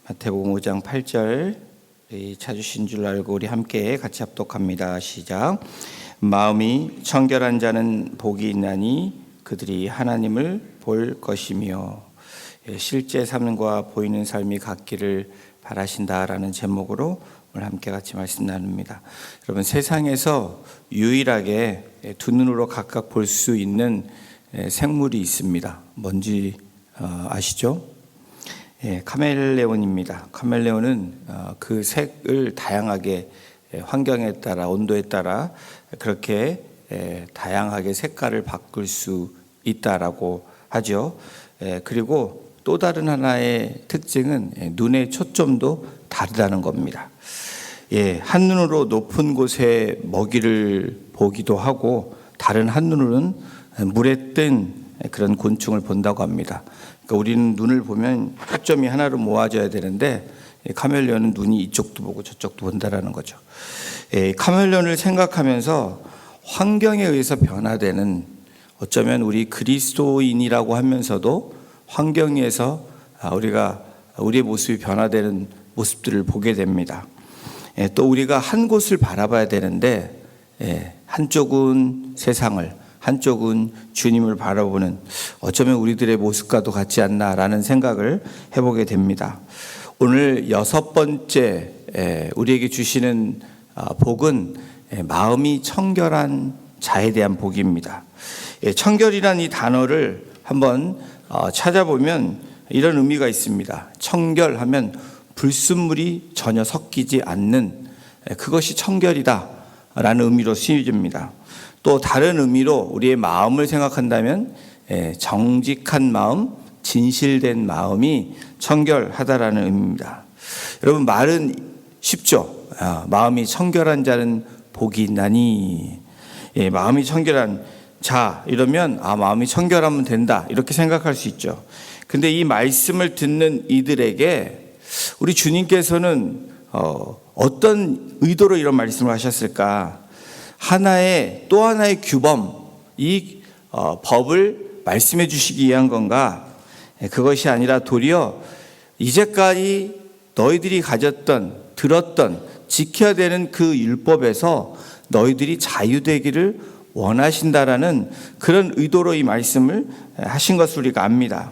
마태복음 5장 8절 찾으신 줄 알고 우리 함께 같이 합독합니다. 시작. 마음이 청결한 자는 복이 있나니 그들이 하나님을 볼 것이며. 실제 삶과 보이는 삶이 같기를 바라신다라는 제목으로 오늘 함께 같이 말씀 나눕니다. 여러분, 세상에서 유일하게 두 눈으로 각각 볼 수 있는 생물이 있습니다. 뭔지 아시죠? 카멜레온입니다. 카멜레온은 그 색을 다양하게 환경에 따라, 온도에 따라 그렇게 다양하게 색깔을 바꿀 수 있다라고 하죠. 그리고 또 다른 하나의 특징은 눈의 초점도 다르다는 겁니다. 한눈으로 높은 곳에 먹이를 보기도 하고, 다른 한눈으로는 물에 뜬 그런 곤충을 본다고 합니다. 그러니까 우리는 눈을 보면 초점이 하나로 모아져야 되는데, 카멜레온은 눈이 이쪽도 보고 저쪽도 본다라는 거죠. 카멜레온을 생각하면서 환경에 의해서 변화되는, 어쩌면 우리 그리스도인이라고 하면서도 환경에서 우리의 모습이 변화되는 모습들을 보게 됩니다. 또 우리가 한 곳을 바라봐야 되는데, 한쪽은 세상을, 한쪽은 주님을 바라보는, 어쩌면 우리들의 모습과도 같지 않나라는 생각을 해보게 됩니다. 오늘 6번째 우리에게 주시는 복은 마음이 청결한 자에 대한 복입니다. 청결이란 이 단어를 한번 찾아보면 이런 의미가 있습니다. 청결하면 불순물이 전혀 섞이지 않는, 그것이 청결이다 라는 의미로 쓰여집니다. 또 다른 의미로 우리의 마음을 생각한다면 정직한 마음, 진실된 마음이 청결하다라는 의미입니다. 여러분, 말은 쉽죠. 마음이 청결한 자는 복이 있나니. 마음이 청결한 자 이러면 마음이 청결하면 된다, 이렇게 생각할 수 있죠. 근데 이 말씀을 듣는 이들에게 우리 주님께서는 어떤 의도로 이런 말씀을 하셨을까? 또 하나의 규범, 이 법을 말씀해 주시기 위한 건가? 그것이 아니라 도리어 이제까지 너희들이 가졌던, 들었던, 지켜야 되는 그 율법에서 너희들이 자유되기를 원하신다라는 그런 의도로 이 말씀을 하신 것을 우리가 압니다.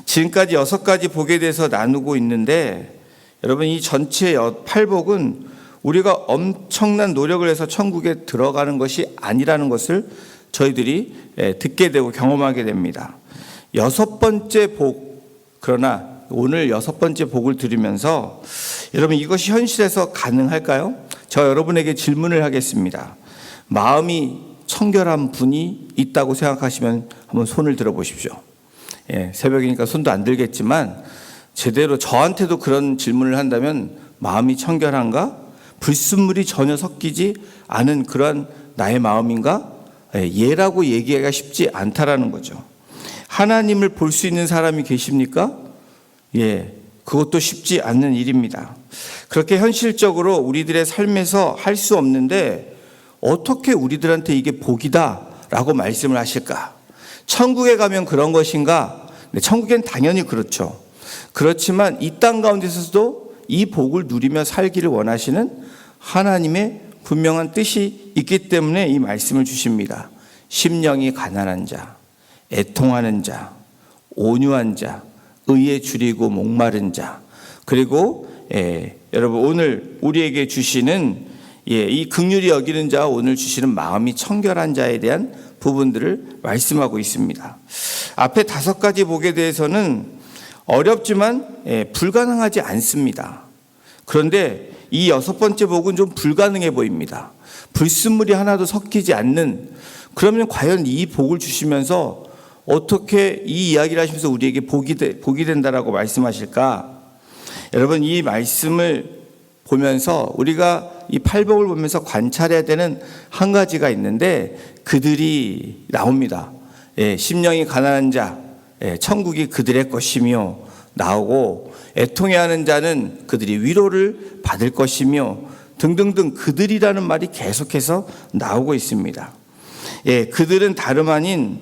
지금까지 6가지 복에 대해서 나누고 있는데, 여러분, 이 전체 8복은 우리가 엄청난 노력을 해서 천국에 들어가는 것이 아니라는 것을 저희들이 듣게 되고 경험하게 됩니다. 6번째 복, 그러나 오늘 6번째 복을 들으면서 여러분, 이것이 현실에서 가능할까요? 저 여러분에게 질문을 하겠습니다. 마음이 청결한 분이 있다고 생각하시면 한번 손을 들어보십시오. 새벽이니까 손도 안 들겠지만, 제대로 저한테도 그런 질문을 한다면 마음이 청결한가? 불순물이 전혀 섞이지 않은 그러한 나의 마음인가? 예라고 얘기하기가 쉽지 않다라는 거죠. 하나님을 볼 수 있는 사람이 계십니까? 그것도 쉽지 않는 일입니다. 그렇게 현실적으로 우리들의 삶에서 할 수 없는데 어떻게 우리들한테 이게 복이다 라고 말씀을 하실까? 천국에 가면 그런 것인가? 천국엔 당연히 그렇죠. 그렇지만 이 땅 가운데서도 이 복을 누리며 살기를 원하시는 하나님의 분명한 뜻이 있기 때문에 이 말씀을 주십니다. 심령이 가난한 자, 애통하는 자, 온유한 자, 의에 줄이고 목마른 자, 그리고 여러분, 오늘 우리에게 주시는 이 긍휼히 여기는 자와 오늘 주시는 마음이 청결한 자에 대한 부분들을 말씀하고 있습니다. 앞에 5가지 복에 대해서는 어렵지만 불가능하지 않습니다. 그런데 이 6번째 복은 좀 불가능해 보입니다. 불순물이 하나도 섞이지 않는, 그러면 과연 이 복을 주시면서 어떻게 이 이야기를 하시면서 우리에게 복이 된다라고 말씀하실까? 여러분, 이 말씀을 보면서 우리가 이 8복을 보면서 관찰해야 되는 한 가지가 있는데, 그들이 나옵니다. 심령이 가난한 자, 천국이 그들의 것이며 나오고, 애통해하는 자는 그들이 위로를 받을 것이며 등등등, 그들이라는 말이 계속해서 나오고 있습니다. 그들은 다름 아닌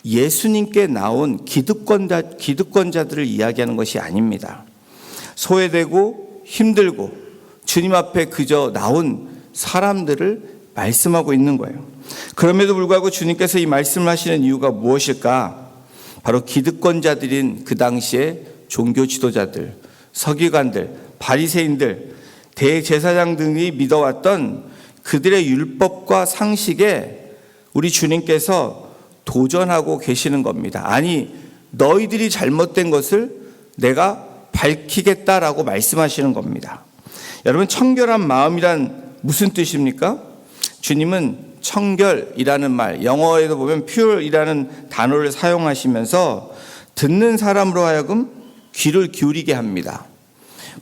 예수님께 나온 기득권자들을 이야기하는 것이 아닙니다. 소외되고 힘들고 주님 앞에 그저 나온 사람들을 말씀하고 있는 거예요. 그럼에도 불구하고 주님께서 이 말씀을 하시는 이유가 무엇일까? 바로 기득권자들인 그 당시에 종교 지도자들, 서기관들, 바리새인들, 대제사장 등이 믿어왔던 그들의 율법과 상식에 우리 주님께서 도전하고 계시는 겁니다. 아니, 너희들이 잘못된 것을 내가 밝히겠다라고 말씀하시는 겁니다. 여러분, 청결한 마음이란 무슨 뜻입니까? 주님은 청결이라는 말, 영어에도 보면 pure이라는 단어를 사용하시면서 듣는 사람으로 하여금 귀를 기울이게 합니다.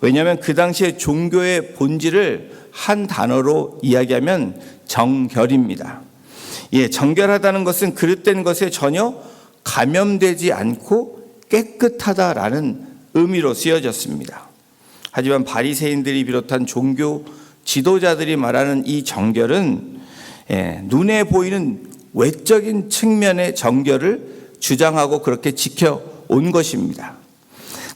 왜냐하면 그 당시에 종교의 본질을 한 단어로 이야기하면 정결입니다. 예, 정결하다는 것은 그릇된 것에 전혀 감염되지 않고 깨끗하다라는 의미로 쓰여졌습니다. 하지만 바리새인들이 비롯한 종교 지도자들이 말하는 이 정결은 눈에 보이는 외적인 측면의 정결을 주장하고 그렇게 지켜온 것입니다.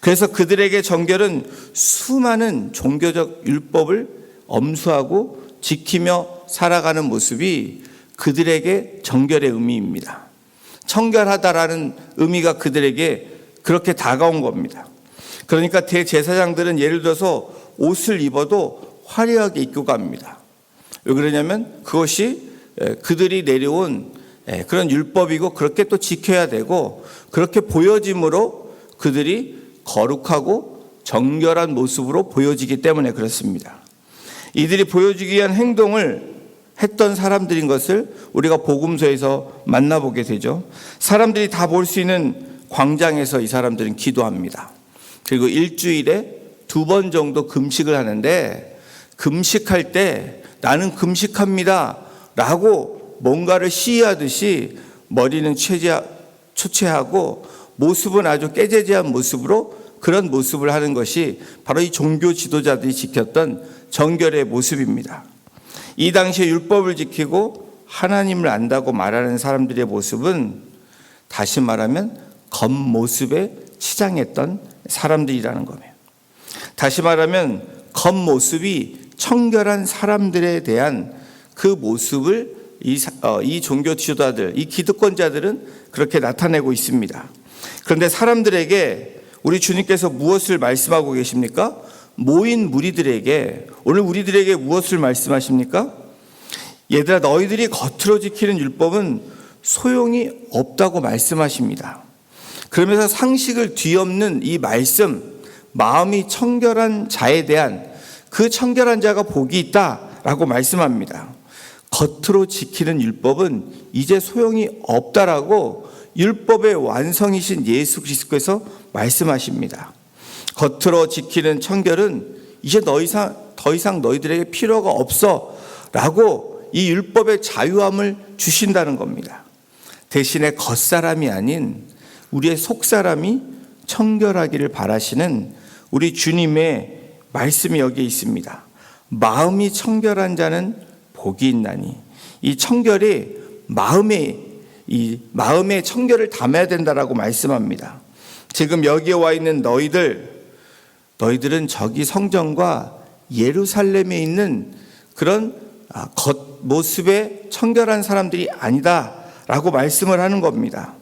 그래서 그들에게 정결은 수많은 종교적 율법을 엄수하고 지키며 살아가는 모습이 그들에게 정결의 의미입니다. 청결하다라는 의미가 그들에게 그렇게 다가온 겁니다. 그러니까 대제사장들은 예를 들어서 옷을 입어도 화려하게 입고 갑니다. 왜 그러냐면 그것이 그들이 내려온 그런 율법이고 그렇게 또 지켜야 되고 그렇게 보여짐으로 그들이 거룩하고 정결한 모습으로 보여지기 때문에 그렇습니다. 이들이 보여주기 위한 행동을 했던 사람들인 것을 우리가 복음서에서 만나보게 되죠. 사람들이 다 볼 수 있는 광장에서 이 사람들은 기도합니다. 그리고 일주일에 2번 정도 금식을 하는데 금식할 때 나는 금식합니다 라고 뭔가를 시위하듯이 머리는 초췌하고 모습은 아주 깨재재한 모습으로 그런 모습을 하는 것이 바로 이 종교 지도자들이 지켰던 정결의 모습입니다. 이 당시에 율법을 지키고 하나님을 안다고 말하는 사람들의 모습은 다시 말하면 겉모습에 치장했던 사람들이라는 거예요. 다시 말하면 겉모습이 청결한 사람들에 대한 그 모습을 이 종교 지도자들, 이 기득권자들은 그렇게 나타내고 있습니다. 그런데 사람들에게 우리 주님께서 무엇을 말씀하고 계십니까? 모인 무리들에게, 오늘 우리들에게 무엇을 말씀하십니까? 얘들아, 너희들이 겉으로 지키는 율법은 소용이 없다고 말씀하십니다. 그러면서 상식을 뒤엎는 이 말씀, 마음이 청결한 자에 대한 그 청결한 자가 복이 있다라고 말씀합니다. 겉으로 지키는 율법은 이제 소용이 없다라고 율법의 완성이신 예수 그리스도께서 말씀하십니다. 겉으로 지키는 청결은 이제 더 이상 너희들에게 필요가 없어 라고 이 율법의 자유함을 주신다는 겁니다. 대신에 겉사람이 아닌 우리의 속사람이 청결하기를 바라시는 우리 주님의 말씀이 여기에 있습니다. 마음이 청결한 자는 복이 있나니, 이 청결이 마음의 청결을 담아야 된다라고 말씀합니다. 지금 여기에 와 있는 너희들은 저기 성전과 예루살렘에 있는 그런 겉모습의 청결한 사람들이 아니다라고 말씀을 하는 겁니다.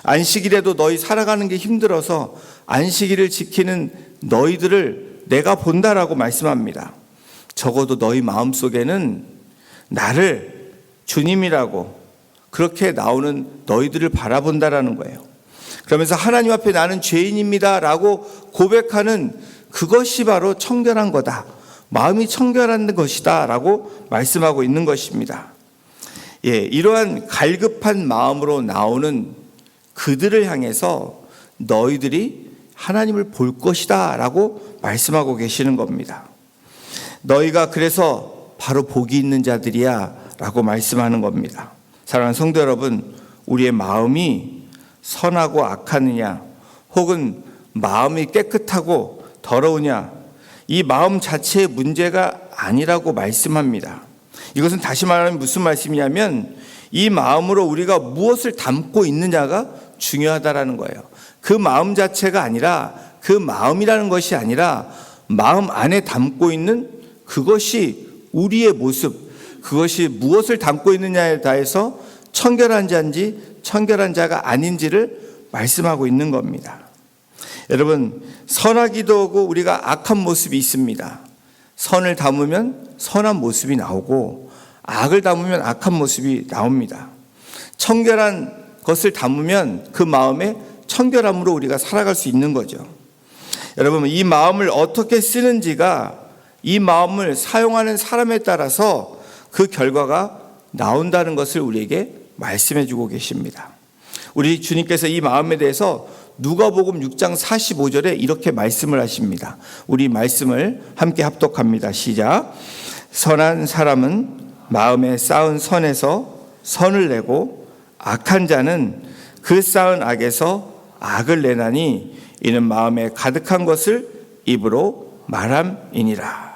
안식일에도 너희 살아가는 게 힘들어서 안식일을 지키는 너희들을 내가 본다라고 말씀합니다. 적어도 너희 마음속에는 나를 주님이라고 그렇게 나오는 너희들을 바라본다라는 거예요. 그러면서 하나님 앞에 나는 죄인입니다 라고 고백하는 그것이 바로 청결한 거다, 마음이 청결한 것이다 라고 말씀하고 있는 것입니다. 이러한 갈급한 마음으로 나오는 그들을 향해서 너희들이 하나님을 볼 것이다 라고 말씀하고 계시는 겁니다. 너희가 그래서 바로 복이 있는 자들이야 라고 말씀하는 겁니다. 사랑하는 성도 여러분, 우리의 마음이 선하고 악하느냐, 혹은 마음이 깨끗하고 더러우냐, 이 마음 자체의 문제가 아니라고 말씀합니다. 이것은 다시 말하면 무슨 말씀이냐면 이 마음으로 우리가 무엇을 담고 있느냐가 중요하다라는 거예요. 그 마음 자체가 아니라, 그 마음이라는 것이 아니라 마음 안에 담고 있는 그것이 우리의 모습, 그것이 무엇을 담고 있느냐에 대해서 청결한 자인지 청결한 자가 아닌지를 말씀하고 있는 겁니다. 여러분, 선하기도 하고 우리가 악한 모습이 있습니다. 선을 담으면 선한 모습이 나오고 악을 담으면 악한 모습이 나옵니다. 청결한 것을 담으면 그 마음에 청결함으로 우리가 살아갈 수 있는 거죠. 여러분, 이 마음을 어떻게 쓰는지가 이 마음을 사용하는 사람에 따라서 그 결과가 나온다는 것을 우리에게 말씀해 주고 계십니다. 우리 주님께서 이 마음에 대해서 누가복음 6장 45절에 이렇게 말씀을 하십니다. 우리 말씀을 함께 합독합니다. 시작. 선한 사람은 마음에 쌓은 선에서 선을 내고 악한 자는 그 쌓은 악에서 악을 내나니 이는 마음에 가득한 것을 입으로 말함이니라.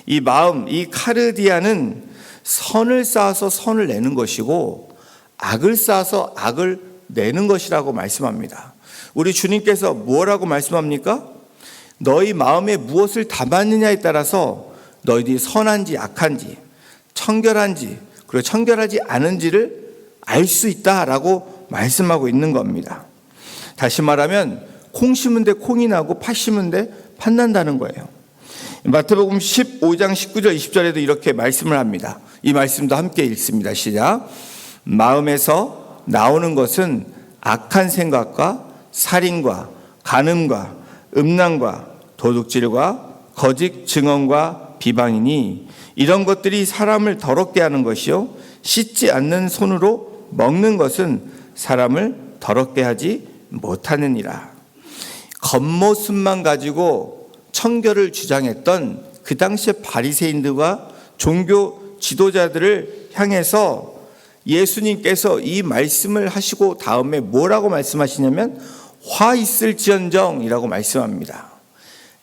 이 마음, 이 카르디아는 선을 쌓아서 선을 내는 것이고 악을 쌓아서 악을 내는 것이라고 말씀합니다. 우리 주님께서 뭐라고 말씀합니까? 너희 마음에 무엇을 담았느냐에 따라서 너희들이 선한지 악한지, 청결한지 그리고 청결하지 않은지를 알 수 있다라고 말씀하고 있는 겁니다. 다시 말하면 콩 심은 데 콩이 나고 팥 심은 데 팥 난다는 거예요. 마태복음 15장 19절 20절에도 이렇게 말씀을 합니다. 이 말씀도 함께 읽습니다. 시작. 마음에서 나오는 것은 악한 생각과 살인과 간음과 음란과 도둑질과 거짓 증언과 비방이니 이런 것들이 사람을 더럽게 하는 것이요 씻지 않는 손으로 먹는 것은 사람을 더럽게 하지 못하느니라. 겉모습만 가지고 청결을 주장했던 그 당시의 바리새인들과 종교 지도자들을 향해서 예수님께서 이 말씀을 하시고 다음에 뭐라고 말씀하시냐면 화 있을지언정이라고 말씀합니다.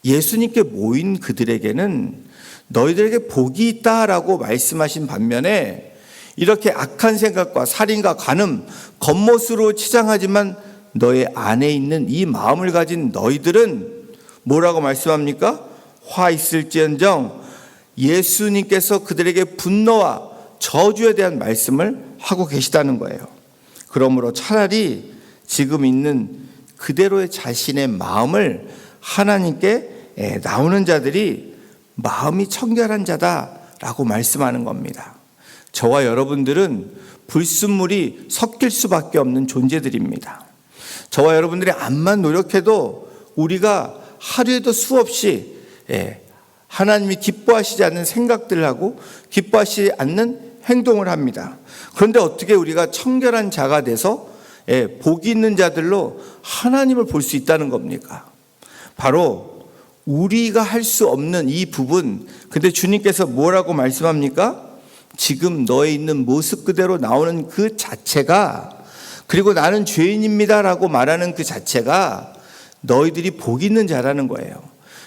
예수님께 모인 그들에게는 너희들에게 복이 있다라고 말씀하신 반면에 이렇게 악한 생각과 살인과 간음, 겉모습으로 치장하지만 너의 안에 있는 이 마음을 가진 너희들은 뭐라고 말씀합니까? 화 있을지언정. 예수님께서 그들에게 분노와 저주에 대한 말씀을 하고 계시다는 거예요. 그러므로 차라리 지금 있는 그대로의 자신의 마음을 하나님께 나오는 자들이 마음이 청결한 자다라고 말씀하는 겁니다. 저와 여러분들은 불순물이 섞일 수밖에 없는 존재들입니다. 저와 여러분들이 암만 노력해도 우리가 하루에도 수없이 하나님이 기뻐하시지 않는 생각들을 하고 기뻐하시지 않는 행동을 합니다. 그런데 어떻게 우리가 청결한 자가 돼서 복이 있는 자들로 하나님을 볼 수 있다는 겁니까? 바로 우리가 할 수 없는 이 부분, 근데 주님께서 뭐라고 말씀합니까? 지금 너에 있는 모습 그대로 나오는 그 자체가, 그리고 나는 죄인입니다라고 말하는 그 자체가 너희들이 복 있는 자라는 거예요.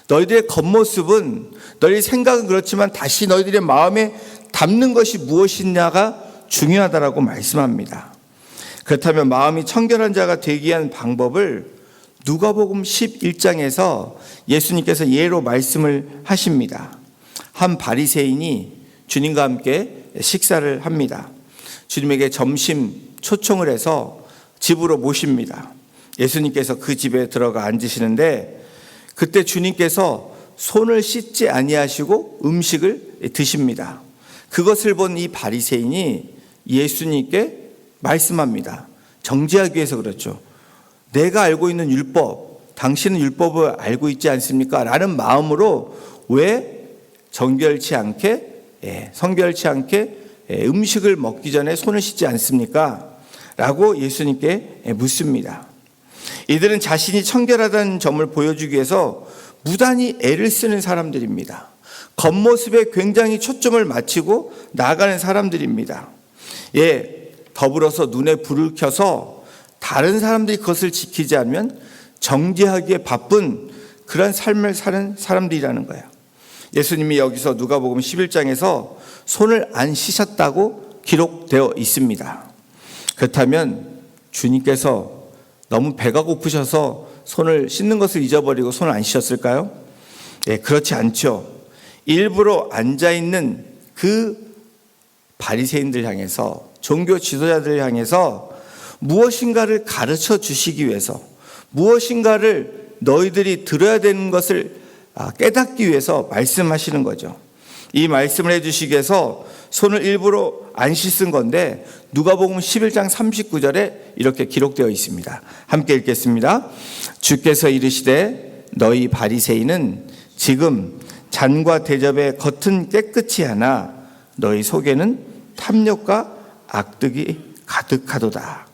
너희들의 겉모습은, 너희의 생각은 그렇지만 다시 너희들의 마음에 담는 것이 무엇이냐가 중요하다라고 말씀합니다. 그렇다면 마음이 청결한 자가 되기 위한 방법을 누가복음 11장에서 예수님께서 예로 말씀을 하십니다. 한 바리새인이 주님과 함께 식사를 합니다. 주님에게 점심 초청을 해서 집으로 모십니다. 예수님께서 그 집에 들어가 앉으시는데 그때 주님께서 손을 씻지 아니하시고 음식을 드십니다. 그것을 본 이 바리새인이 예수님께 말씀합니다. 정죄하기 위해서 그렇죠. 내가 알고 있는 율법, 당신은 율법을 알고 있지 않습니까? 라는 마음으로 왜 성결치 않게 음식을 먹기 전에 손을 씻지 않습니까? 라고 예수님께 묻습니다. 이들은 자신이 청결하다는 점을 보여주기 위해서 무단히 애를 쓰는 사람들입니다. 겉모습에 굉장히 초점을 맞추고 나아가는 사람들입니다. 더불어서 눈에 불을 켜서 다른 사람들이 그것을 지키지 않으면 정죄하기에 바쁜 그런 삶을 사는 사람들이라는 거예요. 예수님이 여기서 누가복음 11장에서 손을 안 씻었다고 기록되어 있습니다. 그렇다면 주님께서 너무 배가 고프셔서 손을 씻는 것을 잊어버리고 손을 안 씻었을까요? 그렇지 않죠. 일부러 앉아있는 그 바리새인들 향해서, 종교 지도자들 향해서 무엇인가를 가르쳐 주시기 위해서, 무엇인가를 너희들이 들어야 되는 것을 깨닫기 위해서 말씀하시는 거죠. 이 말씀을 해주시기 위해서 손을 일부러 안 씻은 건데 누가복음 11장 39절에 이렇게 기록되어 있습니다. 함께 읽겠습니다. 주께서 이르시되 너희 바리새인은 지금 잔과 대접의 겉은 깨끗이 하나 너희 속에는 탐욕과 악득이 가득하도다.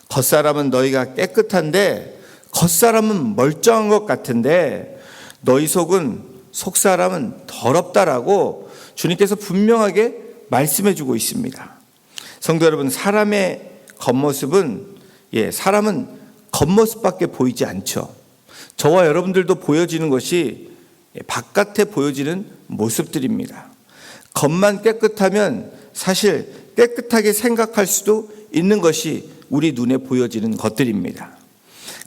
겉사람은 너희가 깨끗한데 겉사람은 멀쩡한 것 같은데 너희 속사람은 더럽다라고 주님께서 분명하게 말씀해 주고 있습니다. 성도 여러분, 사람의 겉모습은 사람은 겉모습밖에 보이지 않죠. 저와 여러분들도 보여지는 것이 바깥에 보여지는 모습들입니다. 겉만 깨끗하면 사실 깨끗하게 생각할 수도 있는 것이 우리 눈에 보여지는 것들입니다.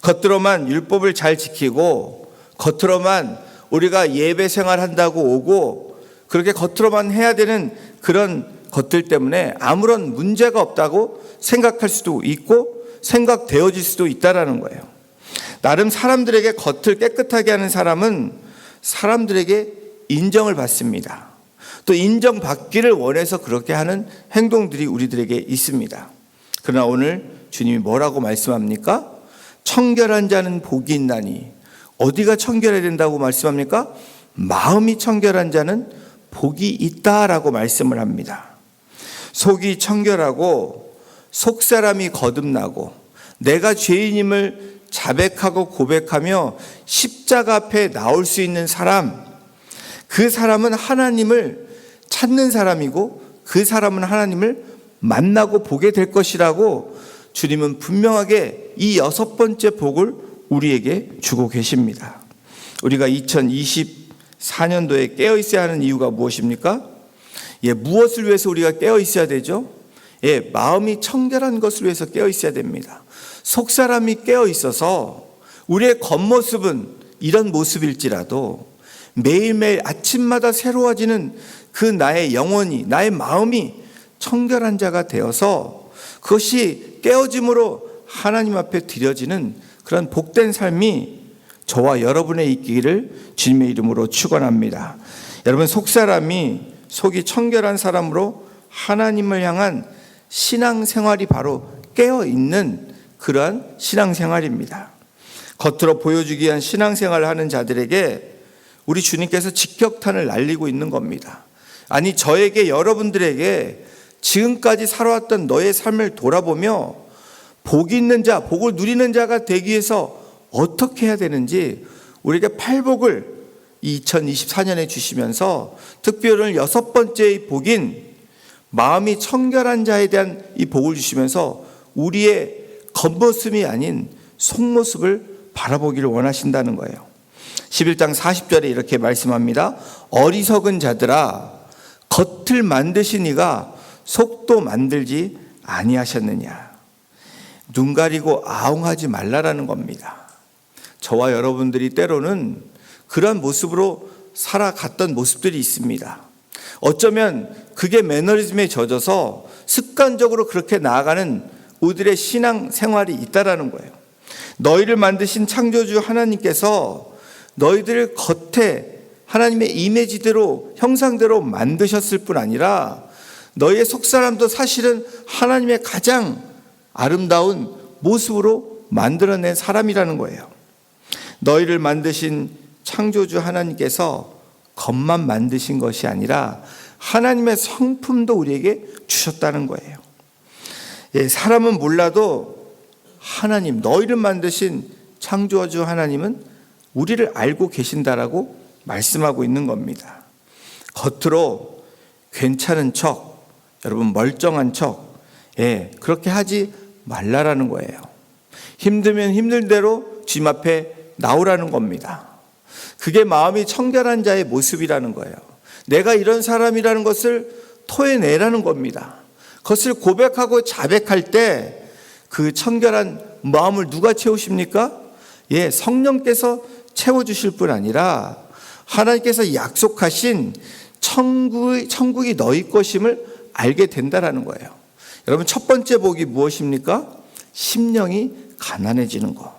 겉으로만 율법을 잘 지키고 겉으로만 우리가 예배 생활한다고 오고 그렇게 겉으로만 해야 되는 그런 것들 때문에 아무런 문제가 없다고 생각할 수도 있고 생각되어질 수도 있다라는 거예요. 나름 사람들에게 겉을 깨끗하게 하는 사람은 사람들에게 인정을 받습니다. 또 인정받기를 원해서 그렇게 하는 행동들이 우리들에게 있습니다. 그러나 오늘 주님이 뭐라고 말씀합니까? 청결한 자는 복이 있나니. 어디가 청결해야 된다고 말씀합니까? 마음이 청결한 자는 복이 있다라고 말씀을 합니다. 속이 청결하고 속사람이 거듭나고 내가 죄인임을 자백하고 고백하며 십자가 앞에 나올 수 있는 사람, 그 사람은 하나님을 찾는 사람이고 그 사람은 하나님을 만나고 보게 될 것이라고 주님은 분명하게 이 6번째 복을 우리에게 주고 계십니다. 우리가 2024년도에 깨어 있어야 하는 이유가 무엇입니까? 무엇을 위해서 우리가 깨어 있어야 되죠? 마음이 청결한 것을 위해서 깨어 있어야 됩니다. 속사람이 깨어 있어서 우리의 겉모습은 이런 모습일지라도 매일매일 아침마다 새로워지는 그 나의 영혼이, 나의 마음이 청결한 자가 되어서 그것이 깨어짐으로 하나님 앞에 드려지는 그런 복된 삶이 저와 여러분의 있기를 주님의 이름으로 축원합니다. 여러분, 속이 청결한 사람으로 하나님을 향한 신앙생활이 바로 깨어있는 그러한 신앙생활입니다. 겉으로 보여주기 위한 신앙생활을 하는 자들에게 우리 주님께서 직격탄을 날리고 있는 겁니다. 아니, 저에게, 여러분들에게 지금까지 살아왔던 너의 삶을 돌아보며 복이 있는 자, 복을 누리는 자가 되기 위해서 어떻게 해야 되는지 우리에게 팔복을 2024년에 주시면서 특별히 6번째의 복인 마음이 청결한 자에 대한 이 복을 주시면서 우리의 겉모습이 아닌 속모습을 바라보기를 원하신다는 거예요. 11장 40절에 이렇게 말씀합니다. 어리석은 자들아, 겉을 만드신 이가 속도 만들지 아니하셨느냐. 눈 가리고 아웅하지 말라라는 겁니다. 저와 여러분들이 때로는 그러한 모습으로 살아갔던 모습들이 있습니다. 어쩌면 그게 매너리즘에 젖어서 습관적으로 그렇게 나아가는 우리들의 신앙 생활이 있다라는 거예요. 너희를 만드신 창조주 하나님께서 너희들을 겉에 하나님의 이미지대로, 형상대로 만드셨을 뿐 아니라 너희의 속사람도 사실은 하나님의 가장 아름다운 모습으로 만들어낸 사람이라는 거예요. 너희를 만드신 창조주 하나님께서 겉만 만드신 것이 아니라 하나님의 성품도 우리에게 주셨다는 거예요. 사람은 몰라도 하나님, 너희를 만드신 창조주 하나님은 우리를 알고 계신다라고 말씀하고 있는 겁니다. 겉으로 괜찮은 척, 여러분 멀쩡한 척, 그렇게 하지 말라라는 거예요. 힘들면 힘든 대로 주님 앞에 나오라는 겁니다. 그게 마음이 청결한 자의 모습이라는 거예요. 내가 이런 사람이라는 것을 토해내라는 겁니다. 그것을 고백하고 자백할 때 그 청결한 마음을 누가 채우십니까? 성령께서 채워주실 뿐 아니라 하나님께서 약속하신 천국이 너희 것임을 알게 된다라는 거예요. 여러분, 첫 번째 복이 무엇입니까? 심령이 가난해지는 거.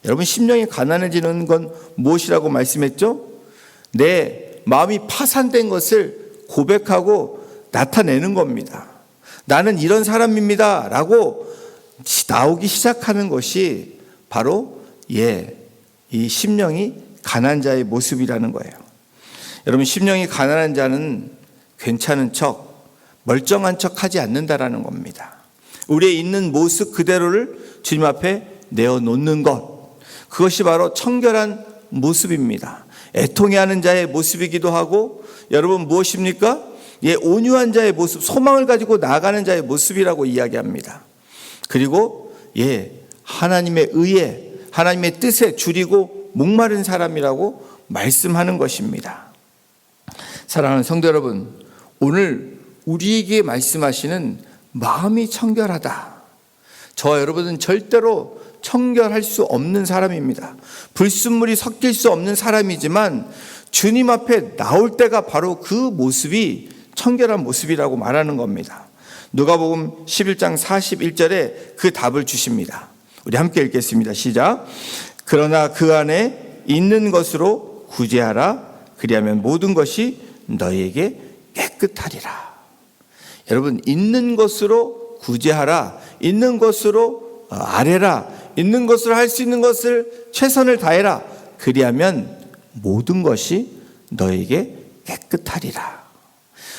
여러분, 심령이 가난해지는 건 무엇이라고 말씀했죠? 내 마음이 파산된 것을 고백하고 나타내는 겁니다. 나는 이런 사람입니다 라고 나오기 시작하는 것이 바로 이 심령이 가난한 자의 모습이라는 거예요. 여러분, 심령이 가난한 자는 괜찮은 척, 멀쩡한 척 하지 않는다라는 겁니다. 우리의 있는 모습 그대로를 주님 앞에 내어놓는 것, 그것이 바로 청결한 모습입니다. 애통해하는 자의 모습이기도 하고, 여러분 무엇입니까? 온유한 자의 모습, 소망을 가지고 나아가는 자의 모습이라고 이야기합니다. 그리고 하나님의 의에, 하나님의 뜻에 줄이고 목마른 사람이라고 말씀하는 것입니다. 사랑하는 성도 여러분, 오늘 우리에게 말씀하시는 마음이 청결하다. 저와 여러분은 절대로 청결할 수 없는 사람입니다. 불순물이 섞일 수 없는 사람이지만 주님 앞에 나올 때가 바로 그 모습이 청결한 모습이라고 말하는 겁니다. 누가복음 11장 41절에 그 답을 주십니다. 우리 함께 읽겠습니다. 시작. 그러나 그 안에 있는 것으로 구제하라. 그리하면 모든 것이 너희에게 깨끗하리라. 여러분, 있는 것으로 구제하라. 있는 것으로 아뢰라. 있는 것으로 할 수 있는 것을 최선을 다해라. 그리하면 모든 것이 너에게 깨끗하리라.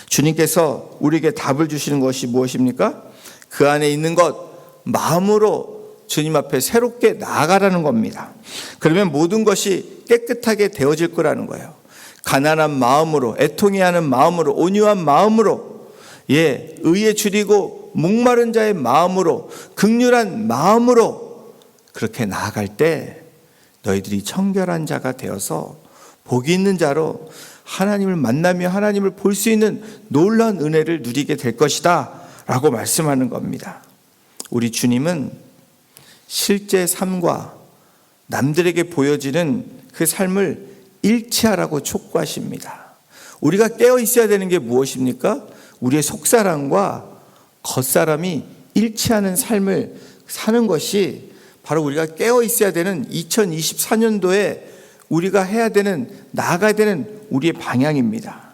주님께서 우리에게 답을 주시는 것이 무엇입니까? 그 안에 있는 것, 마음으로 주님 앞에 새롭게 나아가라는 겁니다. 그러면 모든 것이 깨끗하게 되어질 거라는 거예요. 가난한 마음으로, 애통해하는 마음으로, 온유한 마음으로, 의에 줄이고 목마른 자의 마음으로, 긍휼한 마음으로 그렇게 나아갈 때 너희들이 청결한 자가 되어서 복이 있는 자로 하나님을 만나며 하나님을 볼 수 있는 놀라운 은혜를 누리게 될 것이다 라고 말씀하는 겁니다. 우리 주님은 실제 삶과 남들에게 보여지는 그 삶을 일치하라고 촉구하십니다. 우리가 깨어 있어야 되는 게 무엇입니까? 우리의 속사람과 겉사람이 일치하는 삶을 사는 것이 바로 우리가 깨어 있어야 되는 2024년도에 우리가 해야 되는, 나아가야 되는 우리의 방향입니다.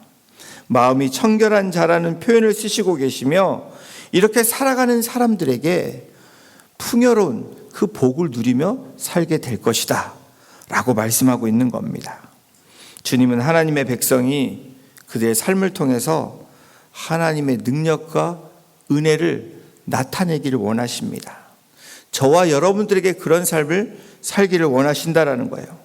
마음이 청결한 자라는 표현을 쓰시고 계시며 이렇게 살아가는 사람들에게 풍요로운 그 복을 누리며 살게 될 것이다 라고 말씀하고 있는 겁니다. 주님은 하나님의 백성이 그들의 삶을 통해서 하나님의 능력과 은혜를 나타내기를 원하십니다. 저와 여러분들에게 그런 삶을 살기를 원하신다라는 거예요.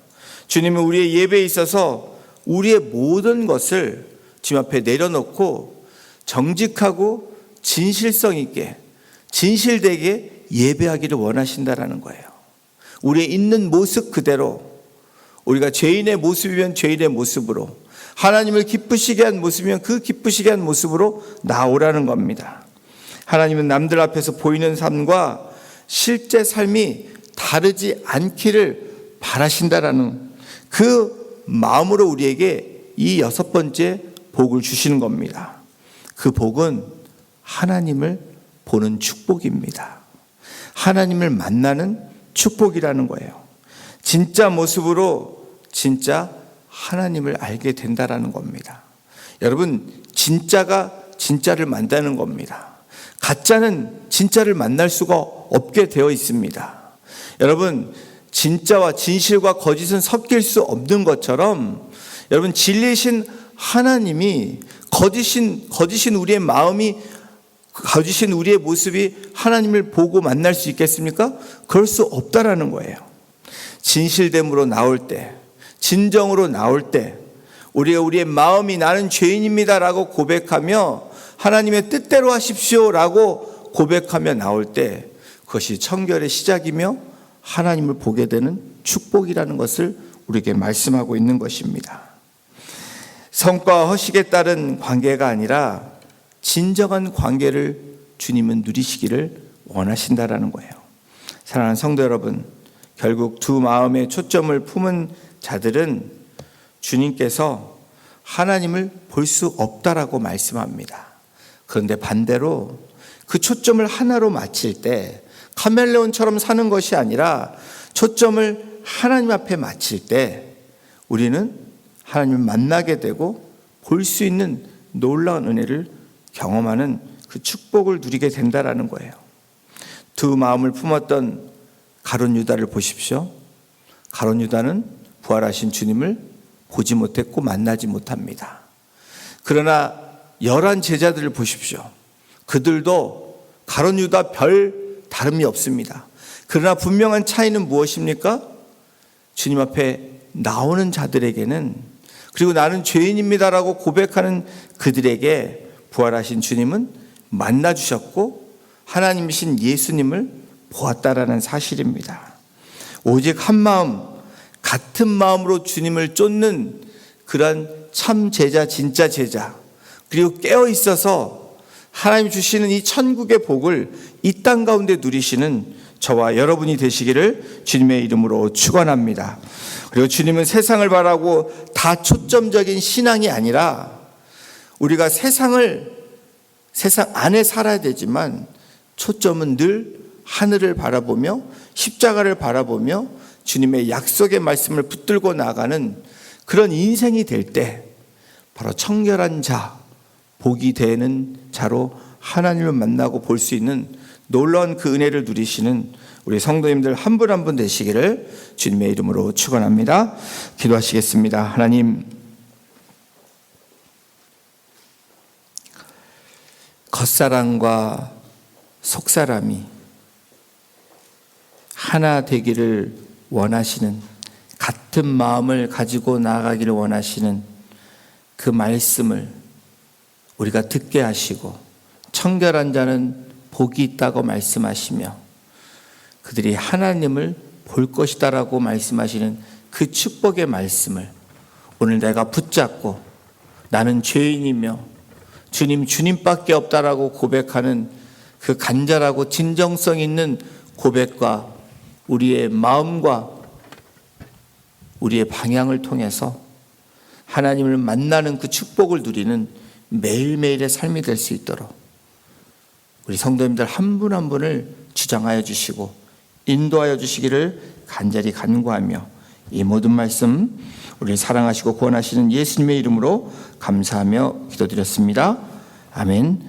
주님은 우리의 예배에 있어서 우리의 모든 것을 주님 앞에 내려놓고 정직하고 진실성 있게, 진실되게 예배하기를 원하신다라는 거예요. 우리의 있는 모습 그대로, 우리가 죄인의 모습이면 죄인의 모습으로, 하나님을 기쁘시게 한 모습이면 그 기쁘시게 한 모습으로 나오라는 겁니다. 하나님은 남들 앞에서 보이는 삶과 실제 삶이 다르지 않기를 바라신다라는 그 마음으로 우리에게 이 6번째 복을 주시는 겁니다. 그 복은 하나님을 보는 축복입니다. 하나님을 만나는 축복이라는 거예요. 진짜 모습으로 진짜 하나님을 알게 된다라는 겁니다. 여러분, 진짜가 진짜를 만나는 겁니다. 가짜는 진짜를 만날 수가 없게 되어 있습니다. 여러분, 진짜와 진실과 거짓은 섞일 수 없는 것처럼 여러분, 진리신 하나님이 거짓인 우리의 마음이, 거짓인 우리의 모습이 하나님을 보고 만날 수 있겠습니까? 그럴 수 없다라는 거예요. 진실됨으로 나올 때, 진정으로 나올 때, 우리가 우리의 마음이 나는 죄인입니다라고 고백하며 하나님의 뜻대로 하십시오라고 고백하며 나올 때 그것이 청결의 시작이며 하나님을 보게 되는 축복이라는 것을 우리에게 말씀하고 있는 것입니다. 성과와 허식에 따른 관계가 아니라 진정한 관계를 주님은 누리시기를 원하신다라는 거예요. 사랑하는 성도 여러분, 결국 두 마음의 초점을 품은 자들은 주님께서 하나님을 볼 수 없다라고 말씀합니다. 그런데 반대로 그 초점을 하나로 맞출 때 카멜레온처럼 사는 것이 아니라 초점을 하나님 앞에 맞출 때 우리는 하나님을 만나게 되고 볼 수 있는 놀라운 은혜를 경험하는 그 축복을 누리게 된다라는 거예요. 두 마음을 품었던 가룟 유다를 보십시오. 가룟 유다는 부활하신 주님을 보지 못했고 만나지 못합니다. 그러나 11 제자들을 보십시오. 그들도 가룟 유다 별 다름이 없습니다. 그러나 분명한 차이는 무엇입니까? 주님 앞에 나오는 자들에게는, 그리고 나는 죄인입니다라고 고백하는 그들에게 부활하신 주님은 만나주셨고 하나님이신 예수님을 보았다라는 사실입니다. 오직 한 마음, 같은 마음으로 주님을 쫓는 그런 참 제자, 진짜 제자, 그리고 깨어 있어서 하나님 주시는 이 천국의 복을 이 땅 가운데 누리시는 저와 여러분이 되시기를 주님의 이름으로 축원합니다. 그리고 주님은 세상을 바라고 다 초점적인 신앙이 아니라 우리가 세상 안에 살아야 되지만 초점은 늘 하늘을 바라보며 십자가를 바라보며 주님의 약속의 말씀을 붙들고 나가는 그런 인생이 될 때 바로 청결한 자, 복이 되는 자로 하나님을 만나고 볼 수 있는 놀라운 그 은혜를 누리시는 우리 성도님들 한 분 한 분 되시기를 주님의 이름으로 축원합니다. 기도하시겠습니다. 하나님, 겉사람과 속사람이 하나 되기를 원하시는, 같은 마음을 가지고 나아가기를 원하시는 그 말씀을 우리가 듣게 하시고 청결한 자는 복이 있다고 말씀하시며 그들이 하나님을 볼 것이다라고 말씀하시는 그 축복의 말씀을 오늘 내가 붙잡고 나는 죄인이며 주님밖에 없다라고 고백하는 그 간절하고 진정성 있는 고백과 우리의 마음과 우리의 방향을 통해서 하나님을 만나는 그 축복을 누리는 매일매일의 삶이 될 수 있도록 우리 성도님들 한 분 한 분을 주장하여 주시고 인도하여 주시기를 간절히 간구하며 이 모든 말씀 우리를 사랑하시고 구원하시는 예수님의 이름으로 감사하며 기도드렸습니다. 아멘.